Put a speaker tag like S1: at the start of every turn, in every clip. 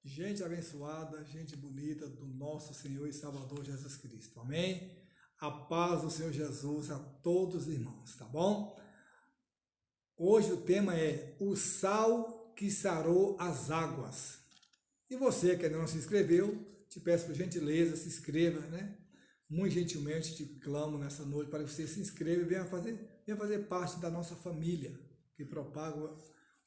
S1: gente abençoada, gente bonita do nosso Senhor e Salvador Jesus Cristo. Amém? A paz do Senhor Jesus a todos os irmãos, tá bom? Hoje o tema é o sal que sarou as águas. E você que ainda não se inscreveu, te peço por gentileza, se inscreva, né? Muito gentilmente te clamo nessa noite para que você se inscreva e venha fazer parte da nossa família, que propaga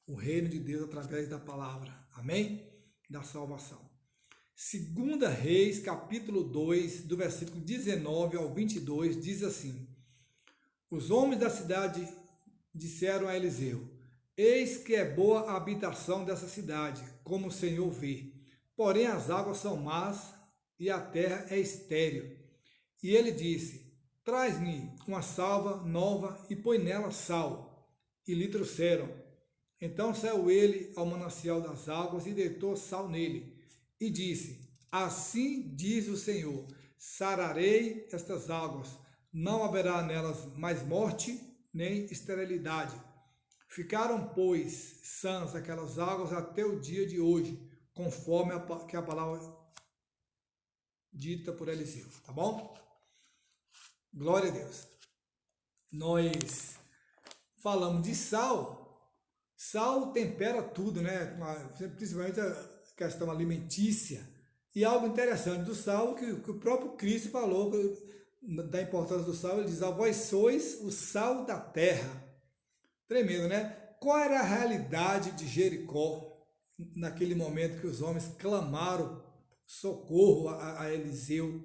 S1: o reino de Deus através da palavra. Amém? Da salvação. 2 Reis, capítulo 2, do versículo 19 ao 22, diz assim: Os homens da cidade disseram a Eliseu: Eis que é boa a habitação dessa cidade, como o Senhor vê. Porém as águas são más e a terra é estéril. E ele disse: Traz-me uma salva nova e põe nela sal. E lhe trouxeram. Então saiu ele ao manancial das águas e deitou sal nele. E disse: Assim diz o Senhor: sararei estas águas, não haverá nelas mais morte nem esterilidade. Ficaram, pois, sãs aquelas águas até o dia de hoje, conforme a palavra dita por Eliseu. Tá bom? Glória a Deus. Nós falamos de sal. Sal tempera tudo, né? Principalmente a questão alimentícia. E algo interessante do sal, que o próprio Cristo falou da importância do sal, ele diz: vós sois o sal da terra. Tremendo, né? Qual era a realidade de Jericó naquele momento que os homens clamaram socorro a Eliseu,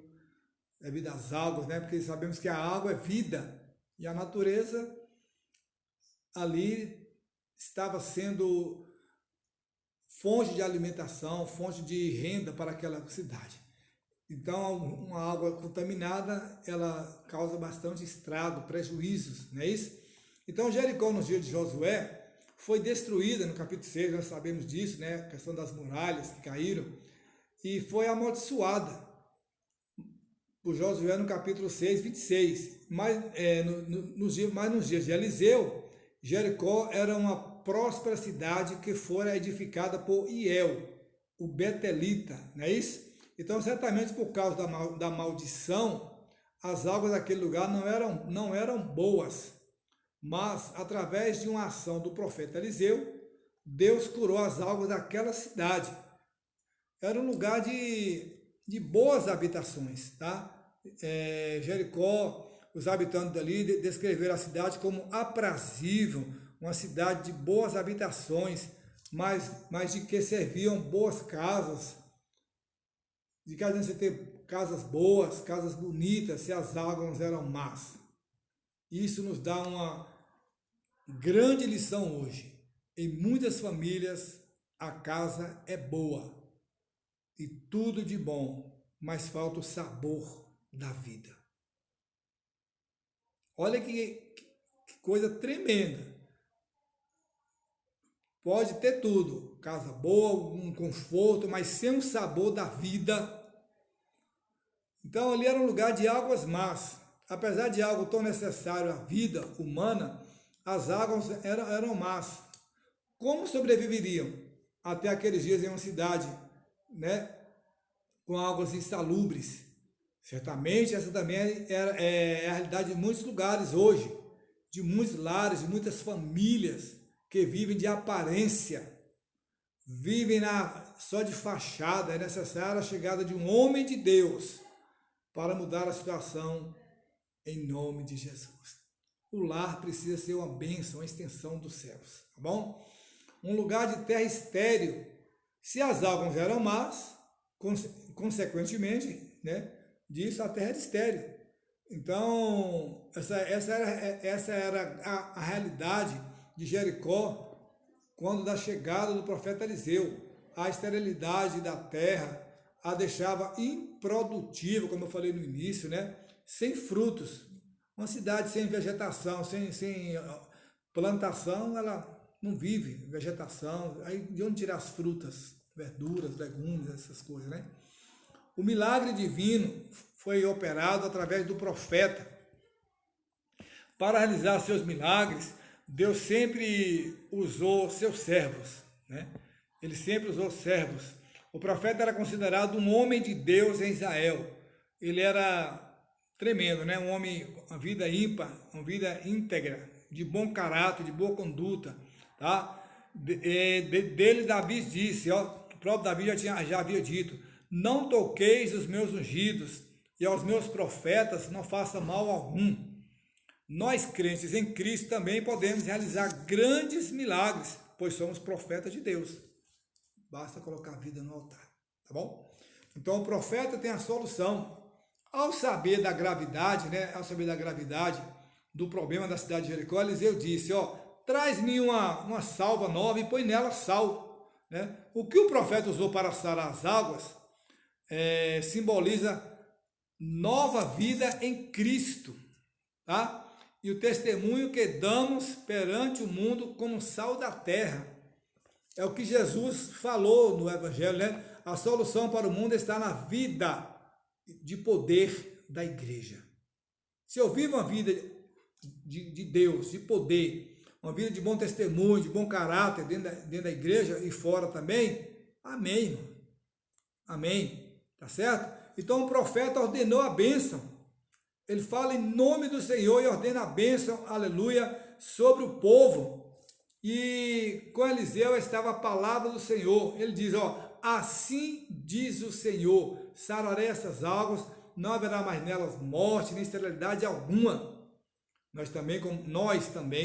S1: devido às águas, né? Porque sabemos que a água é vida e a natureza ali estava sendo fonte de alimentação, fonte de renda para aquela cidade. Então, uma água contaminada, ela causa bastante estrago, prejuízos, não é isso? Então, Jericó, nos dias de Josué, foi destruída no capítulo 6, nós sabemos disso, né? A questão das muralhas que caíram, e foi amaldiçoada por Josué no capítulo 6, 26. Mas nos dias de Eliseu, Jericó era uma próspera cidade que fora edificada por Iel, o Betelita, não é isso? Então, certamente por causa da maldição, as águas daquele lugar não eram boas, mas através de uma ação do profeta Eliseu, Deus curou as águas daquela cidade. Era um lugar de boas habitações, tá? Jericó, os habitantes dali descreveram a cidade como aprazível, uma cidade de boas habitações, mas de que serviam boas casas, de que você ter casas boas, casas bonitas, se as águas eram más. Isso nos dá uma grande lição hoje. Em muitas famílias, a casa é boa e tudo de bom, mas falta o sabor da vida. Olha que coisa tremenda. Pode ter tudo, casa boa, um conforto, mas sem o sabor da vida. Então ali era um lugar de águas más. Apesar de algo tão necessário à vida humana, as águas eram más. Como sobreviveriam até aqueles dias em uma cidade, né, com águas insalubres? Certamente essa também é a realidade de muitos lugares hoje, de muitos lares, de muitas famílias que vivem de aparência, vivem só de fachada. É necessária a chegada de um homem de Deus para mudar a situação em nome de Jesus. O lar precisa ser uma bênção, uma extensão dos céus, tá bom? Um lugar de terra estéril. Se as águas eram más, consequentemente, né, disso a terra era estéril. Então, essa era a realidade de Jericó quando da chegada do profeta Eliseu. A esterilidade da terra a deixava improdutiva, como eu falei no início, né? Sem frutos. Uma cidade sem vegetação, sem plantação, ela não vive vegetação. Aí de onde tirar as frutas, verduras, legumes, essas coisas, né? O milagre divino foi operado através do profeta. Para realizar seus milagres, Deus sempre usou seus servos, né? Ele sempre usou servos. O profeta era considerado um homem de Deus em Israel. Ele era tremendo, né? Um homem, uma vida ímpar, uma vida íntegra, de bom caráter, de boa conduta, tá? Dele Davi disse, ó, o próprio Davi já havia dito: não toqueis os meus ungidos, e aos meus profetas não faça mal algum. Nós, crentes em Cristo, também podemos realizar grandes milagres, pois somos profetas de Deus. Basta colocar a vida no altar, tá bom? Então o profeta tem a solução. Ao saber da gravidade, né? Ao saber da gravidade do problema da cidade de Jericó, Eliseu disse, ó, traz-me uma salva nova e põe nela sal, né? O que o profeta usou para sarar as águas simboliza nova vida em Cristo, tá? E o testemunho que damos perante o mundo como sal da terra. É o que Jesus falou no Evangelho, né? A solução para o mundo está na vida de poder da igreja. Se eu vivo uma vida de Deus, de poder, uma vida de bom testemunho, de bom caráter dentro da igreja e fora também, amém, irmão. Amém. Tá certo? Então o profeta ordenou a bênção. Ele fala em nome do Senhor e ordena a bênção, aleluia, sobre o povo. E com Eliseu estava a palavra do Senhor. Ele diz, ó, assim diz o Senhor, sararei essas águas, não haverá mais nelas morte, nem esterilidade alguma. Nós também,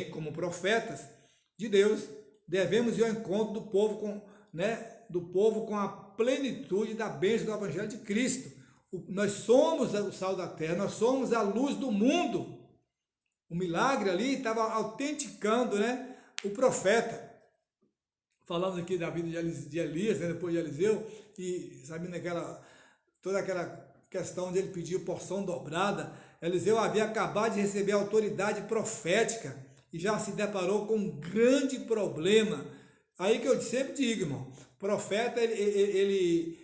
S1: como profetas de Deus, devemos ir ao encontro do povo com a plenitude da bênção do Evangelho de Cristo. Nós somos o sal da terra, nós somos a luz do mundo. O milagre ali estava autenticando, né, o profeta. Falamos aqui da vida de Elias, né, depois de Eliseu, e sabendo toda aquela questão de ele pedir porção dobrada. Eliseu havia acabado de receber a autoridade profética e já se deparou com um grande problema. Aí que eu sempre digo, irmão, profeta ele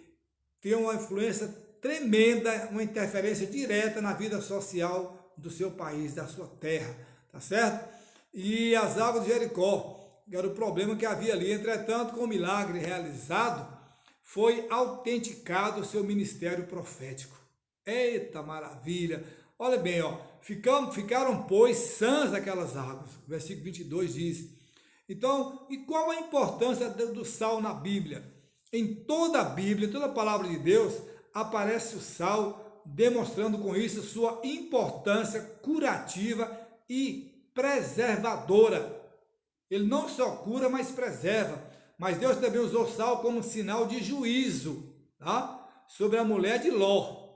S1: tem uma influência tremenda, uma interferência direta na vida social do seu país, da sua terra, tá certo? E as águas de Jericó, que era o problema que havia ali. Entretanto, com o milagre realizado, foi autenticado o seu ministério profético. Eita maravilha! Olha bem, ó, ficaram, pois, sãs aquelas águas. O versículo 22 diz. Então, e qual a importância do sal na Bíblia? Em toda a Bíblia, em toda a palavra de Deus, aparece o sal, demonstrando com isso sua importância curativa e preservadora. Ele não só cura, mas preserva. Mas Deus também usou o sal como sinal de juízo, tá? Sobre a mulher de Ló.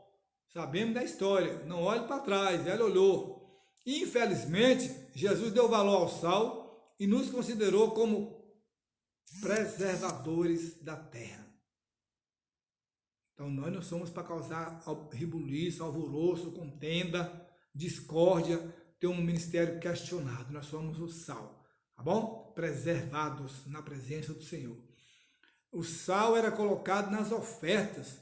S1: Sabemos da história, não olhe para trás, ela olhou. Infelizmente, Jesus deu valor ao sal e nos considerou como preservadores da terra. Então nós não somos para causar rebuliço, alvoroço, contenda, discórdia, ter um ministério questionado. Nós somos o sal, tá bom? Preservados na presença do Senhor. O sal era colocado nas ofertas.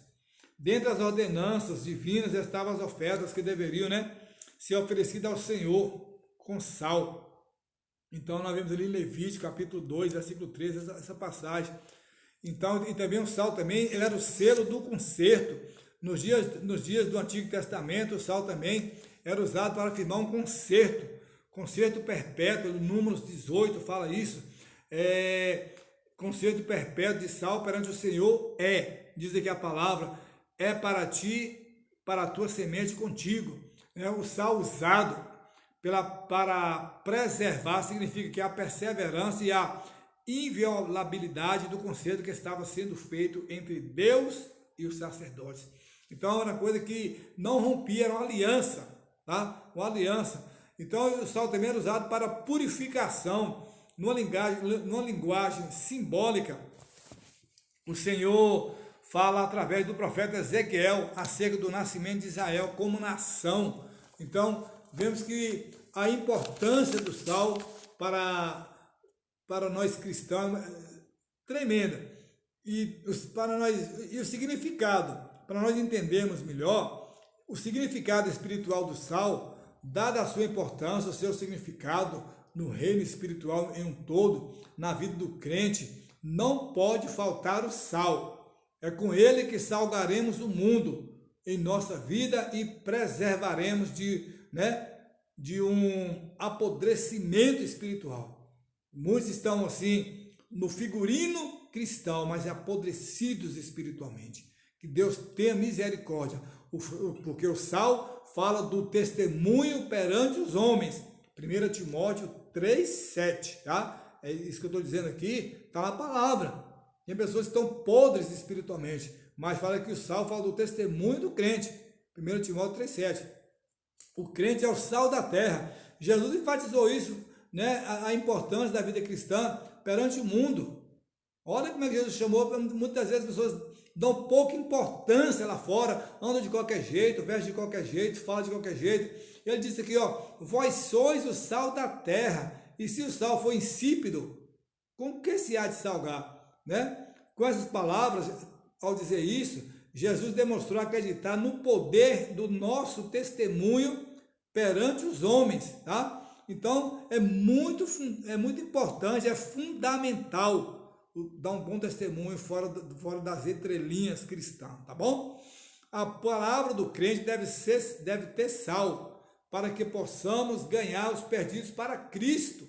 S1: Dentre as ordenanças divinas estavam as ofertas que deveriam, né, ser oferecidas ao Senhor com sal. Então nós vemos ali em Levítico, capítulo 2, versículo 13, essa passagem. Então, e também o sal também, ele era o selo do concerto. Nos dias do Antigo Testamento, o sal também era usado para firmar um concerto perpétuo. Números 18 fala isso. Concerto perpétuo de sal perante o Senhor diz aqui a palavra, é para ti, para a tua semente contigo. O sal usado para preservar significa que a perseverança e a inviolabilidade do concerto que estava sendo feito entre Deus e os sacerdotes. Então era uma coisa que não rompia, era uma aliança, tá? Uma aliança. Então o sal também era usado para purificação, numa linguagem simbólica. O Senhor fala através do profeta Ezequiel acerca do nascimento de Israel como nação. Então vemos que a importância do sal para nós cristãos é tremenda. E o significado, para nós entendermos melhor, o significado espiritual do sal, dada a sua importância, o seu significado no reino espiritual em um todo, na vida do crente, não pode faltar o sal. É com ele que salgaremos o mundo em nossa vida e preservaremos de um apodrecimento espiritual. Muitos estão assim no figurino cristão, mas apodrecidos espiritualmente. Que Deus tenha misericórdia, porque o sal fala do testemunho perante os homens. 1 Timóteo 3,7, tá? É isso que eu estou dizendo aqui, está na palavra. Tem pessoas que estão podres espiritualmente, mas fala que o sal fala do testemunho do crente. 1 Timóteo 3,7. O crente é o sal da terra. Jesus enfatizou isso, né? A importância da vida cristã perante o mundo. Olha como é que Jesus chamou. Muitas vezes as pessoas dão pouca importância lá fora, andam de qualquer jeito, vestem de qualquer jeito, falam de qualquer jeito. Ele disse aqui, vós sois o sal da terra, e se o sal for insípido, com que se há de salgar? Né? Com essas palavras, ao dizer isso, Jesus demonstrou acreditar no poder do nosso testemunho perante os homens, tá? Então, é muito importante, é fundamental dar um bom testemunho fora das entrelinhas cristãs, tá bom? A palavra do crente deve ter sal, para que possamos ganhar os perdidos para Cristo.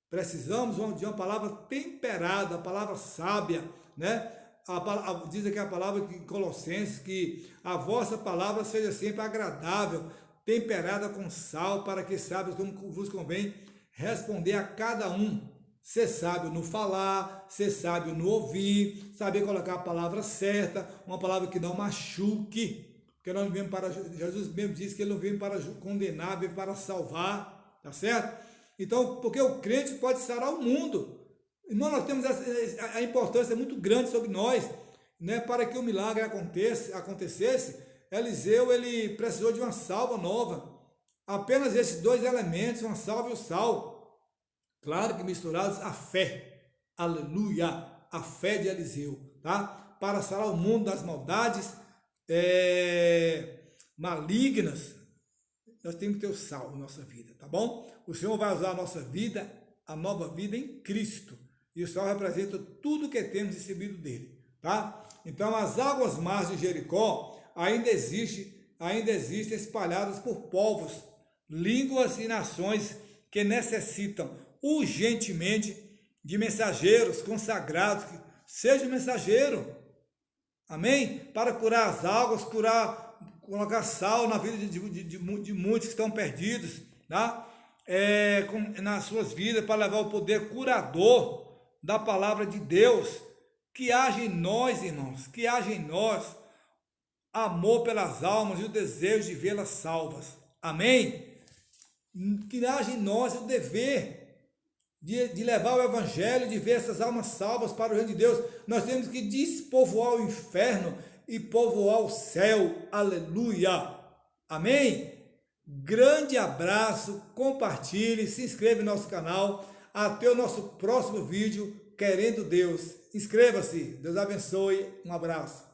S1: Precisamos de uma palavra temperada, a palavra sábia, né? Diz aqui a palavra em Colossenses que a vossa palavra seja sempre agradável, temperada com sal, para que sábios como vos convém responder a cada um. Ser sábio no falar, ser sábio no ouvir, saber colocar a palavra certa, uma palavra que não machuque, porque nós não viemos para, Jesus mesmo disse que ele não veio para condenar, veio para salvar, tá certo? Então, porque o crente pode sarar o mundo, e nós temos a importância muito grande sobre nós, né? Para que o milagre acontecesse, Eliseu ele precisou de uma salva nova, apenas esses dois elementos, uma salva e o sal. Claro que misturados a fé, aleluia, a fé de Eliseu, tá? Para sarar o mundo das maldades malignas, nós temos que ter o sal na nossa vida, tá bom? O Senhor vai usar a nossa vida, a nova vida em Cristo, e o sal representa tudo que temos recebido dele, tá? Então, as águas más de Jericó ainda existem espalhadas por povos, línguas e nações que necessitam urgentemente de mensageiros consagrados, que seja mensageiro, amém? Para curar as águas, colocar sal na vida de muitos que estão perdidos, tá? Nas suas vidas, para levar o poder curador da palavra de Deus, que haja em nós, irmãos, que haja em nós amor pelas almas e o desejo de vê-las salvas, amém? Que haja em nós o dever de levar o evangelho, de ver essas almas salvas para o reino de Deus. Nós temos que despovoar o inferno e povoar o céu, aleluia, amém? Grande abraço, compartilhe, se inscreva no nosso canal, até o nosso próximo vídeo, querendo Deus. Inscreva-se, Deus abençoe, um abraço.